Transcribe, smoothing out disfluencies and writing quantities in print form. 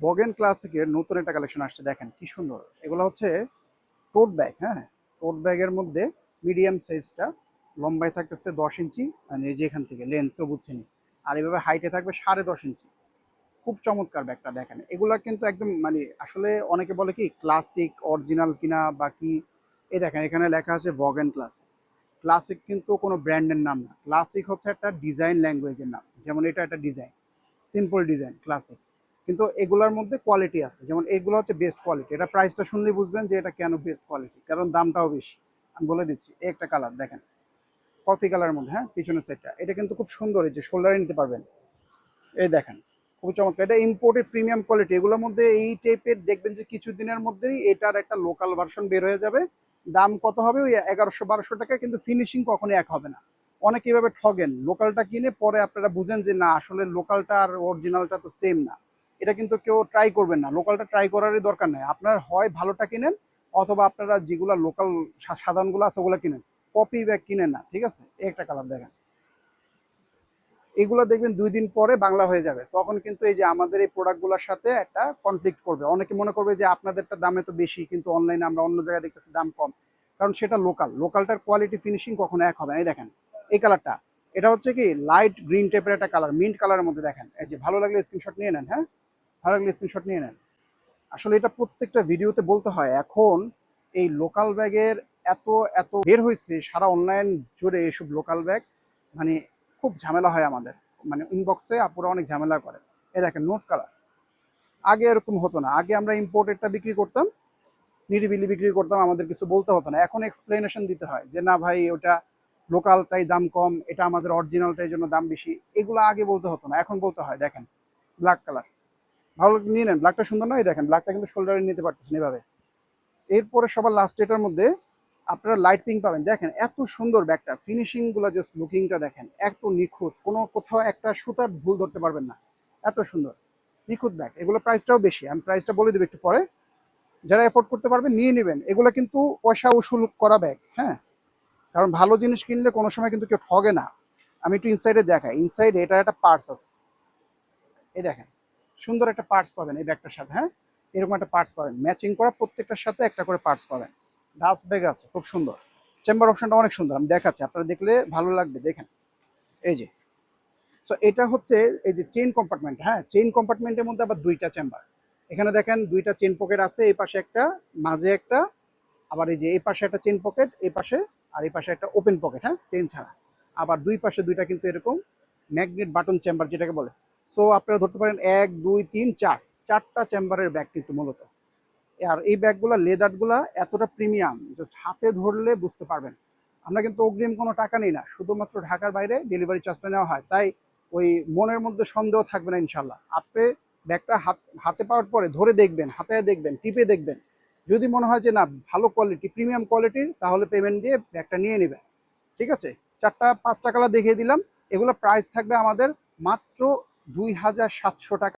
ভগেন ক্লাসিকের নতুন একটা কালেকশন আসছে, দেখেন কি সুন্দর। এগুলো হচ্ছে টোট ব্যাগ। হ্যাঁ, টোট ব্যাগের মধ্যে মিডিয়াম সাইজটা, লম্বায় থাকতেছে 10 ইঞ্চি, মানে এই যে এখান থেকে লেন্থ তো বুঝছেনই, আর এভাবে হাইটে থাকবে 10.5 ইঞ্চি। খুব চমৎকার ব্যাগটা দেখেন। এগুলা কিন্তু একদম মানে আসলে অনেকে বলে কি ক্লাসিক অরিজিনাল কিনা বা কি, এই দেখেন এখানে লেখা আছে ভগেন ক্লাসিক। ক্লাসিক কিন্তু কোনো ব্র্যান্ডের নাম না, ক্লাসিক হচ্ছে একটা ডিজাইন ল্যাঙ্গুয়েজের নাম। যেমন এটা একটা ডিজাইন, সিম্পল ডিজাইন ক্লাসিক, কিন্তু এগুলোর মধ্যে কোয়ালিটি আছে। যেমন এগুলো হচ্ছে বেস্ট কোয়ালিটি। এটা প্রাইসটা শুনলেই বুঝবেন যে এটা কেন বেস্ট কোয়ালিটি, কারণ দামটাও বেশি। আমি বলে দিচ্ছি, এই একটা কালার দেখেন, কফি কালারের মধ্যে। হ্যাঁ, পিছনের সেটটা এটা কিন্তু খুব সুন্দর, এই যে শোল্ডারে নিতে পারবেন। এই দেখেন, খুবই চমৎকার। এটা ইম্পোর্টেড প্রিমিয়াম কোয়ালিটি। এগুলোর মধ্যে এই টাইপের দেখবেন যে কিছু দিনের মধ্যেই এটার একটা লোকাল ভার্সন বের হয়ে যাবে। দাম কত হবে? ওই 1100-1200 টাকা, কিন্তু ফিনিশিং কখনোই এক হবে না। অনেকে এভাবে ঠগেন, লোকালটা কিনে পরে আপনারা বুঝেন যে না, আসলে লোকালটা আর অরিজিনালটা তো সেম না। এটা কিন্তু কেউ ট্রাই করবেন না, লোকালটা ট্রাই করারই দরকার নেই। আপনার হয় ভালোটা কিনেন, অথবা আপনারা যেগুলো লোকাল সাধারণগুলো আছে ওগুলো কিনেন, কপি ব্যাগ কিনেন না। ঠিক আছে, এই একটা কালার দেখেন। এগুলো দেখবেন 2 দিন পরে বাংলা হয়ে যাবে, তখন কিন্তু এই যে আমাদের এই প্রোডাক্টগুলোর সাথে একটা কনফ্লিক্ট করবে। অনেকে মনে করবে যে আপনাদেরটা দামে তো বেশি, কিন্তু অনলাইনে আমরা অন্য জায়গায় দেখতেছি দাম কম, কারণ সেটা লোকালটার কোয়ালিটি ফিনিশিং কখনো এক হবে না। এই দেখেন এই কালারটা, এটা হচ্ছে কি লাইট গ্রিন টাইপের একটা কালার, মিন্ট কালারের মধ্যে। দেখেন এই যে, ভালো লাগলে স্ক্রিনশট নিয়ে নেন। হ্যাঁ, ভালো লাগলে স্ক্রিনশট নিয়ে নেন। আসলে এটা প্রত্যেকটা ভিডিওতে বলতে হয়। এখন এই লোকাল ব্যাগের এত এত বের হয়েছে সারা অনলাইন জুড়ে, এসব লোকাল ব্যাগ মানে খুব ঝামেলা হয় আমাদের, মানে ইনবক্সে আপুরা অনেক ঝামেলা করে। এই দেখেন নোট কালার। আগে এরকম হতো না, আগে আমরা ইম্পোর্টেডটা বিক্রি করতাম, নিরিবিলি বিক্রি করতাম, আমাদের কিছু বলতে হতো না। এখন এক্সপ্লেনেশন দিতে হয় যে না ভাই, ওটা লোকালটাই দাম কম, এটা আমাদের অরিজিনালটাই জন্য দাম বেশি। এগুলো আগে বলতে হতো না, এখন বলতে হয়। দেখেন ব্ল্যাক কালার, ভালো নিয়ে নেন। ব্ল্যাকটা সুন্দর নয়? দেখেন ব্ল্যাকটা কিন্তু শোল্ডারে নিতে পারতেছেন এভাবে। এরপরে সবার লাস্ট এটার মধ্যে আপনারা লাইট পিঙ্ক পাবেন। দেখেন এত সুন্দর ব্যাগটা, ফিনিশিং গুলো, জাস্ট লুকিংটা দেখেন, এত নিখুঁত, কোনো কোথাও একটা সুতার ভুল ধরতে পারবেন না। এত সুন্দর নিখুঁত ব্যাগ। এগুলো প্রাইসটাও বেশি, আমি প্রাইসটা বলে দেবো একটু পরে। যারা এফোর্ড করতে পারবেন নিয়ে নেবেন। এগুলো কিন্তু পয়সা উসুল করা ব্যাগ। হ্যাঁ, কারণ ভালো জিনিস কিনলে কোনো সময় কিন্তু কেউ ঠগে না। আমি একটু ইনসাইডে দেখাই। ইনসাইডে এটা একটা পার্টস আছে, এই দেখেন সুন্দর একটা পার্টস পাবেন এই ব্যাগটার সাথে। হ্যাঁ, এরকম একটা পার্টস পাবেন, ম্যাচিং করা প্রত্যেকটার সাথে একটা করে পার্টস পাবেন। ডাস্ট ব্যাগ আছে, খুব সুন্দর। চেম্বার অপশনটা অনেক সুন্দর, আমি দেখাচ্ছি, আপনারা দেখলে ভালো লাগবে। দেখেন এই যে, সো এটা হচ্ছে এই যে চেইন কম্পার্টমেন্ট। হ্যাঁ, চেইন কম্পার্টমেন্টের মধ্যে আবার দুইটা চেম্বার। এখানে দেখেন দুইটা চেইন পকেট আছে, এই পাশে একটা, মাঝে একটা, আবার এই যে এই পাশে একটা চেইন পকেট, এই পাশে, আর এই পাশে একটা ওপেন পকেট। হ্যাঁ, চেইন ছাড়া। আবার দুই পাশে দুইটা কিন্তু এরকম ম্যাগনেট বাটন চেম্বার যেটাকে বলে। সো আপনারা ধরতে পারেন 1 2 3 4, চারটা চেম্বারের ব্যাগ কিন্তু মূলত। আর এই ব্যাগগুলো লেদারগুলা এতটা প্রিমিয়াম, জাস্ট হাতে ধরলে বুঝতে পারবেন। আমরা কিন্তু অগ্রিম কোনো টাকা নিই না, শুধুমাত্র ঢাকার বাইরে ডেলিভারি চার্জটা নেওয়া হয়। তাই ওই মনের মধ্যে সন্দেহ থাকবে না ইনশাল্লাহ। আপনি ব্যাগটা হাতে পাওয়ার পরে ধরে দেখবেন, হাতে দেখবেন, টিপে দেখবেন। যদি মনে হয় যে না ভালো কোয়ালিটি, প্রিমিয়াম কোয়ালিটির, তাহলে পেমেন্ট দিয়ে ব্যাগটা নিয়ে নেবেন। ঠিক আছে, 4টা 5টা কালার দেখিয়ে দিলাম। এগুলো প্রাইস থাকবে আমাদের মাত্র 2700 টাকা।